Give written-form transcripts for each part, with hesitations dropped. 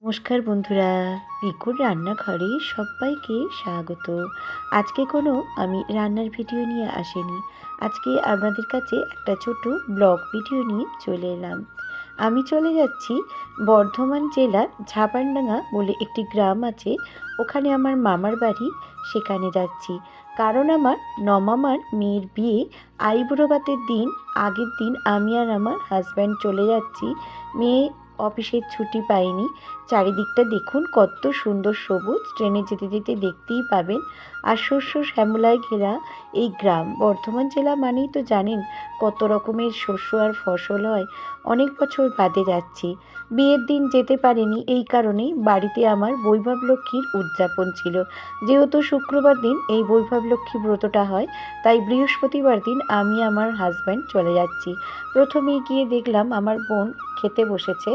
নমস্কার বন্ধুরা, পিকুর রান্নাঘরে সবাইকে স্বাগত। আজকে কোনো আমি রান্নার ভিডিও নিয়ে আসিনি। আজকে আপনাদের কাছে একটা ছোট ব্লগ ভিডিও নিয়ে চলে এলাম। আমি চলে যাচ্ছি বর্ধমান জেলার ঝাপানডাঙ্গা বলে একটি গ্রাম আছে, ওখানে আমার মামার বাড়ি। সেখানে যাচ্ছি কারণ আমার নমামার মেয়ের বিয়ে আইবুড়ো ভাতের দিন আগের দিন আমি আর আমার হাজব্যান্ড চলে যাচ্ছি। মেয়ে অফিসের ছুটি পাইনি। চারিদিকটা দেখুন কত সুন্দর সবুজ, ট্রেনে যেতে যেতে দেখতেই পাবেন। আর শস্য শ্যামলায় ঘেরা এই গ্রাম। বর্ধমান জেলা মানেই তো জানেন কত রকমের শস্য আর ফসল হয়। অনেক বছর বাদে যাচ্ছি। বিয়ের দিন যেতে পারিনি, এই কারণেই বাড়িতে আমার বৈভব লক্ষ্মীর উদযাপন ছিল। যেহেতু শুক্রবার দিন এই বৈভব লক্ষ্মী ব্রতটা হয়, তাই বৃহস্পতিবার দিন আমি আমার হাজব্যান্ড চলে যাচ্ছি। প্রথমেই গিয়ে দেখলাম আমার বোন খেতে বসেছে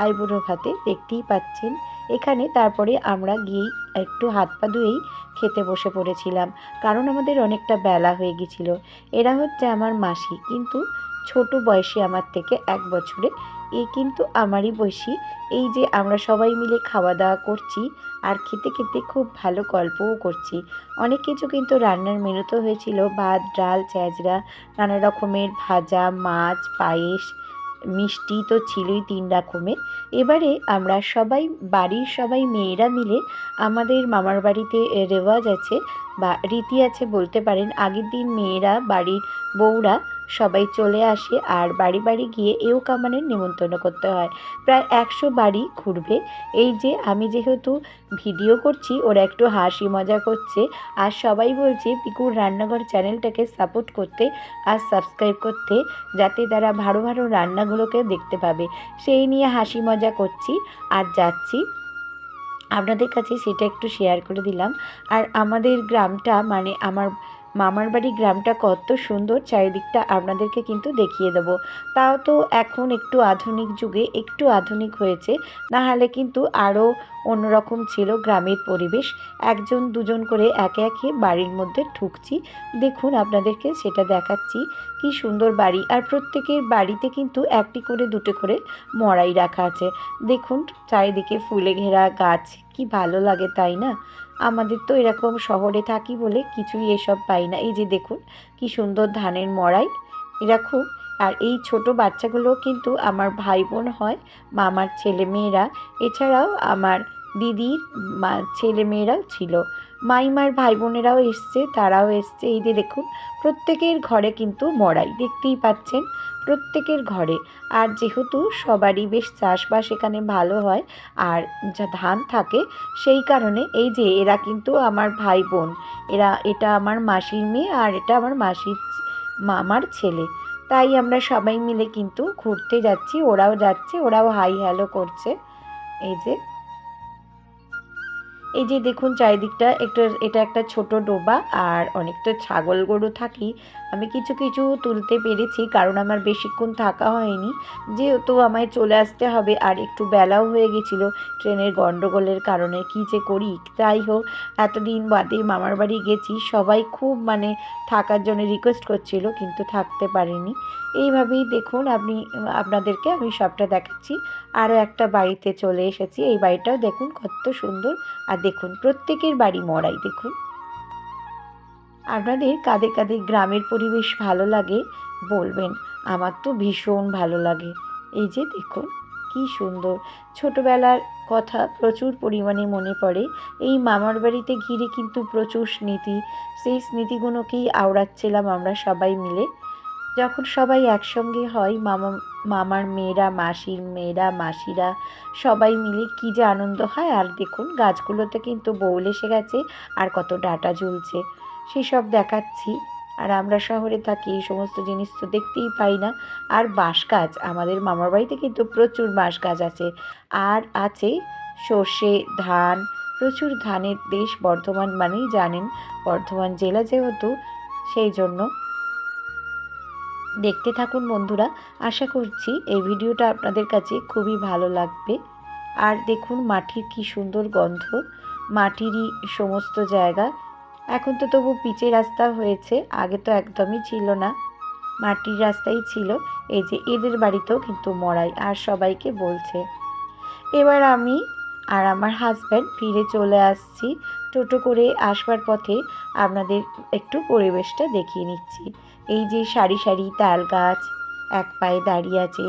আইবুড়ো ভাতে, দেখতেই পাচ্ছেন এখানে। তারপরে আমরা গিয়েই একটু হাত পা ধুয়েই খেতে বসে পড়েছিলাম, কারণ আমাদের অনেকটা বেলা হয়ে গেছিল। এরা হচ্ছে আমার মাসি, কিন্তু ছোট বয়সী আমার থেকে 1 বছরে। এ কিন্তু আমারই বয়সী। এই যে আমরা সবাই মিলে খাওয়া দাওয়া করছি আর খেতে খেতে খুব ভালো গল্পও করছি। অনেক কিছু কিন্তু রান্নার মেনুতে হয়েছিল, ভাত, ডাল, চ্যাঁচড়া, নানা রকমের ভাজা, মাছ, পায়েস, মিষ্টি তো ছিলই 3 রকমের। এবারে আমরা সবাই, বাড়ির সবাই মেয়েরা মিলে, আমাদের মামার বাড়িতে রেওয়াজ আছে বা রীতি আছে বলতে পারেন, আগের দিন মেয়েরা, বাড়ির বউরা সবাই চলে আসে আর বাড়ি বাড়ি গিয়ে এও কামানের নিমন্ত্রণ করতে হয়। প্রায় 100 বাড়ি ঘুরবে। এই যে আমি যেহেতু ভিডিও করছি, ওরা একটু হাসি মজা করছে আর সবাই বলছে পিকুর রান্নাঘর চ্যানেলটাকে সাপোর্ট করতে আর সাবস্ক্রাইব করতে, যাতে তারা ভালো ভালো রান্নাগুলোকে দেখতে পাবে। সেই নিয়ে হাসি মজা করছি আর যাচ্ছি। আপনাদের কাছে সেটা একটু শেয়ার করে দিলাম। আর আমাদের গ্রামটা, মানে আমার মামার বাড়ি গ্রামটা কত সুন্দর, চারিদিকটা আপনাদেরকে কিন্তু দেখিয়ে দেবো। তাও তো এখন একটু আধুনিক যুগে একটু আধুনিক হয়েছে, না হলে কিন্তু আরও অন্যরকম ছিল গ্রামের পরিবেশ। একজন দুজন করে একে একে বাড়ির মধ্যে ঢুকছি। দেখুন আপনাদেরকে সেটা দেখাচ্ছি, কি সুন্দর বাড়ি। আর প্রত্যেকের বাড়িতে কিন্তু একটি করে দুটো করে মড়াই রাখা আছে। দেখুন চারিদিকে ফুলে ঘেরা গাছ, কি ভালো লাগে তাই না? আমাদের তো এরকম শহরে থাকি বলে কিছুই এসব পাই না। এই যে দেখুন কি সুন্দর ধানের মড়াই এরকম। আর এই ছোট বাচ্চাগুলো কিন্তু আমার ভাই বোন হয়, মামার ছেলে মেয়েরা। এছাড়াও আমার দিদির ছেলে মেয়েরাও ছিল, মাইমার ভাই বোনেরাও এসছে, তারাও এসছে। এই যে দেখুন প্রত্যেকের ঘরে কিন্তু মড়াই, দেখতেই পাচ্ছেন প্রত্যেকের ঘরে। আর যেহেতু সবারই বেশ চাষবাস এখানে ভালো হয় আর যা ধান থাকে, সেই কারণে এই যে এরা কিন্তু আমার ভাই বোন। এটা আমার মাসির মেয়ে আর এটা আমার মাসির মামার ছেলে। তাই আমরা সবাই মিলে কিন্তু ঘুরতে যাচ্ছি, ওরাও যাচ্ছে, ওরাও হাই হ্যালো করছে। এই যে এই যে দেখুন চারিদিকটা এটা একটা ছোট ডোবা আর অনেক তো ছাগল গরু থাকি। আমি কিছু কিছু তুলতে পেরেছি, কারণ আমার বেশিক্ষণ থাকা হয়নি, যেহেতু আমায় চলে আসতে হবে আর একটু বেলাও হয়ে গেছিলো ট্রেনের গণ্ডগোলের কারণে। কী যে করি, তাই হোক এতদিন বাদে মামার বাড়ি গেছি। সবাই খুব থাকার জন্য রিকোয়েস্ট করছিল, কিন্তু থাকতে পারিনি। এইভাবেই দেখুন আপনাদেরকে আমি সবটা দেখাচ্ছি। আরও একটা বাড়িতে চলে এসেছি, এই বাড়িটাও দেখুন কত সুন্দর। আর দেখুন প্রত্যেকের বাড়ি মড়াই। দেখুন আপনাদের কাদের কাদের গ্রামের পরিবেশ ভালো লাগে বলবেন, আমার তো ভীষণ ভালো লাগে। এই যে দেখুন কি সুন্দর, ছোটোবেলার কথা প্রচুর পরিমাণে মনে পড়ে। এই মামার বাড়িতে ঘিরে কিন্তু প্রচুর স্মৃতি, সেই স্মৃতিগুলোকেই আওড়াচ্ছিলাম আমরা সবাই মিলে। যখন সবাই একসঙ্গে হয়, মামার মেয়েরা, মাসির মেয়েরা, মাসিরা সবাই মিলে কী যে আনন্দ হয়। আর দেখুন গাছগুলোতে কিন্তু বউল এসে গেছে আর কত ডাঁটা ঝুলছে, সেসব দেখাচ্ছি। আর আমরা শহরে থাকি, এই সমস্ত জিনিস তো দেখতেই পাই না। আর বাঁশ গাছ, আমাদের মামার বাড়িতে কিন্তু প্রচুর বাঁশ গাছ আছে। আর আছে সর্ষে, ধান, প্রচুর ধানের দেশ বর্ধমান, মানেই জানেন বর্ধমান জেলা যেহেতু, সেই জন্য। দেখতে থাকুন বন্ধুরা, আশা করছি এই ভিডিওটা আপনাদের কাছে খুবই ভালো লাগবে। আর দেখুন মাটির কি সুন্দর গন্ধ, মাটিরই সমস্ত জায়গা। এখন তো তবু পিচের রাস্তা হয়েছে, আগে তো একদমই ছিল না, মাটির রাস্তাই ছিল। এই যে এদের বাড়িতেও কিন্তু মড়াই আর সবাইকে বলছে। এবার আমি আর আমার হাজব্যান্ড ফিরে চলে আসছি। টোটো করে আসবার পথে আপনাদের একটু পরিবেশটা দেখিয়ে নিচ্ছি। এই যে সারি সারি তাল গাছ এক পায়ে দাঁড়িয়ে আছে,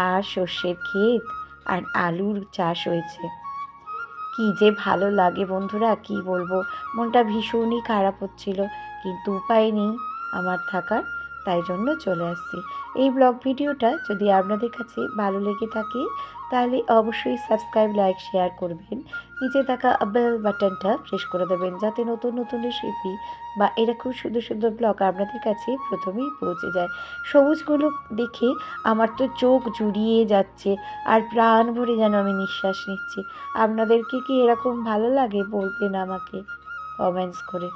আর সর্ষের ক্ষেত আর আলুর চাষ হয়েছে। কি যে ভালো লাগে বন্ধুরা, কি বলবো, মনটা ভীষণই খারাপ হচ্ছিল, কিন্তু উপায় নেই আমার থাকার, তাই জন্য চলে আসছি। এই ব্লগ ভিডিওটা যদি আপনাদের কাছে ভালো লেগে থাকে তাহলে অবশ্যই সাবস্ক্রাইব, লাইক, শেয়ার করবেন। নিচে থাকা বেল বাটনটা প্রেস করে দেবেন যাতে নতুন নতুন রেসিপি বা এরকম সুন্দর সুন্দর ব্লগ আপনাদের কাছে প্রথমেই পৌঁছে যায়। সবুজগুলো দেখে আমার তো চোখ জুড়িয়ে যাচ্ছে, আর প্রাণ ভরে যেন আমি নিঃশ্বাস নিচ্ছি। আপনাদেরকে কি এরকম ভালো লাগে বলবেন আমাকে কমেন্টস করে।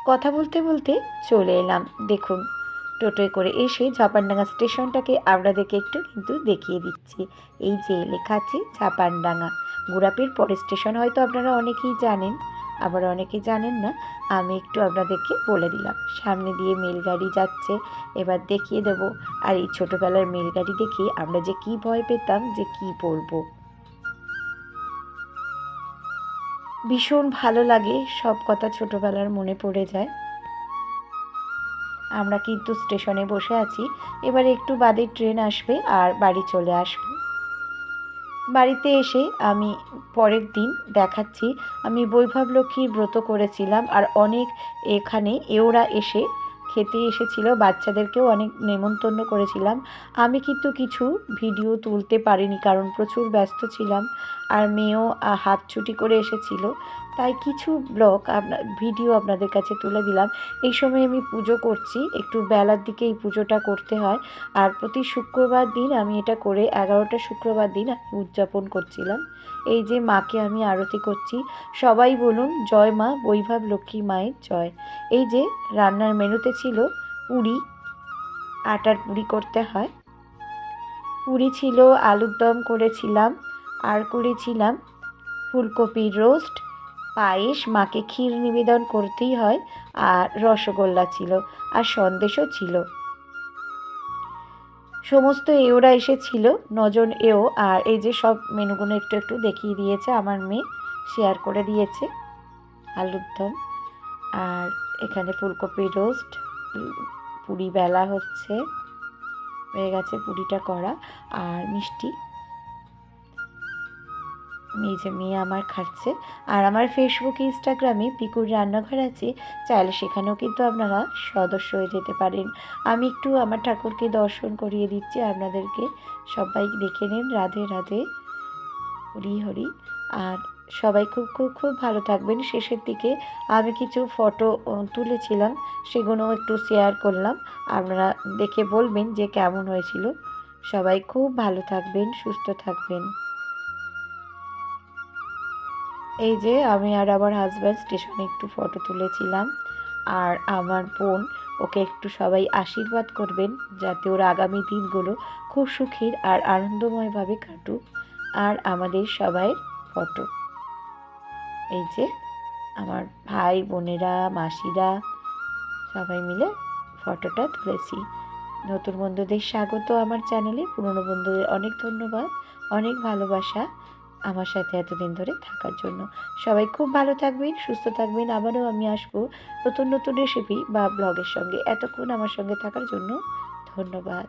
কথা বলতে বলতে চলে এলাম, দেখুন টোটোয় করে এসে ঝাপানডাঙ্গা স্টেশনটাকে আপনাদেরকে একটু কিন্তু দেখিয়ে দিচ্ছি। এই যে লেখা আছে ঝাপানডাঙ্গা, গুড়াপির পরের স্টেশন হয়তো আপনারা অনেকেই জানেন, আবার অনেকেই জানেন না। আমি একটু আপনাদেরকে বলে দিলাম। সামনে দিয়ে মেলগাড়ি যাচ্ছে, এবার দেখিয়ে দেব। আর এই ছোটোবেলার মেলগাড়ি দেখে আমরা যে কি ভয় পেতাম যে কি বলবো। ভীষণ ভালো লাগে, সব কথা ছোটোবেলার মনে পড়ে যায়। আমরা কিন্তু স্টেশনে বসে আছি, এবারে একটু বাদে ট্রেন আসবে আর বাড়ি চলে আসবো। বাড়িতে এসে আমি পরের দিন দেখাচ্ছি, আমি বৈভব লক্ষ্মীর ব্রত করেছিলাম, আর অনেক এখানে এওরা এসে খেতে এসেছিল, বাচ্চাদেরকেও অনেক নেমন্তন্ন করেছিলাম। আমি কিন্তু কিছু ভিডিও তুলতে পারিনি, কারণ প্রচুর ব্যস্ত ছিলাম, আর মেয়েও হাফ ছুটি করে এসেছিল, তাই কিছু ভিডিও আপনাদের কাছে তুলে দিলাম। এই সময় আমি পুজো করছি, একটু বেলার দিকে এই পুজোটা করতে হয়, আর প্রতি শুক্রবার দিন আমি এটা করে 11টা শুক্রবার দিন আমি উদযাপন করছিলাম। এই যে মাকে আমি আরতি করছি, সবাই বলুন জয় মা বৈভব লক্ষ্মী মায়ের জয়। এই যে রান্নার মেনুতে ছিল পুরি, আটার পুরি করতে হয়, পুরি ছিল, আলুর দম করেছিলাম, আর করেছিলাম ফুলকপির রোস্ট, পায়েস, মাকে ক্ষীর নিবেদন করতেই হয়, আর রসগোল্লা ছিল, আর সন্দেশও ছিল। সমস্ত এওরা এসেছিল, 9জন এও। আর এই যে সব মেনুগুলো একটু একটু দেখিয়ে দিয়েছে আমার মেয়ে, শেয়ার করে দিয়েছে। আলুর দম, আর এখানে ফুলকপির রোস্ট, পুরি বেলা হচ্ছে, হয়ে গেছে পুরিটা করা, আর মিষ্টি এই যে মেয়ে আমার খাচ্ছে। আর আমার ফেসবুক, ইনস্টাগ্রামে পিকুর রান্নাঘর আছে, চাইলে সেখানেও কিন্তু আপনারা সদস্য হয়ে যেতে পারেন। আমি একটু আমার ঠাকুরকে দর্শন করিয়ে দিচ্ছি আপনাদেরকে, সবাই দেখে নিন। রাধে রাধে, হরি হরি। আর সবাই খুব খুব খুব ভালো থাকবেন। শেষের দিকে আমি কিছু ফটো তুলেছিলাম, সেগুলোও একটু শেয়ার করলাম, আপনারা দেখে বলবেন যে কেমন হয়েছিল। সবাই খুব ভালো থাকবেন, সুস্থ থাকবেন। এই যে আমি আর আমার হাজব্যান্ড স্টেশনে একটু ফটো তুলেছিলাম, আর আমার বোন, ওকে একটু সবাই আশীর্বাদ করবেন যাতে ওর আগামী দিনগুলো খুব সুখের আর আনন্দময়ভাবে কাটুক। আর আমাদের সবাইয়ের ফটো, এই যে আমার ভাই বোনেরা, মাসিরা, সবাই মিলে ফটোটা তুলেছি। নতুন বন্ধুদের স্বাগত আমার চ্যানেলে, পুরনো বন্ধুদের অনেক ধন্যবাদ, অনেক ভালোবাসা আমার সাথে এতদিন ধরে থাকার জন্য। সবাই খুব ভালো থাকবেন, সুস্থ থাকবেন। আবারও আমি আসবো নতুন নতুন রেসিপি বা ব্লগের সঙ্গে। এতক্ষণ আমার সঙ্গে থাকার জন্য ধন্যবাদ।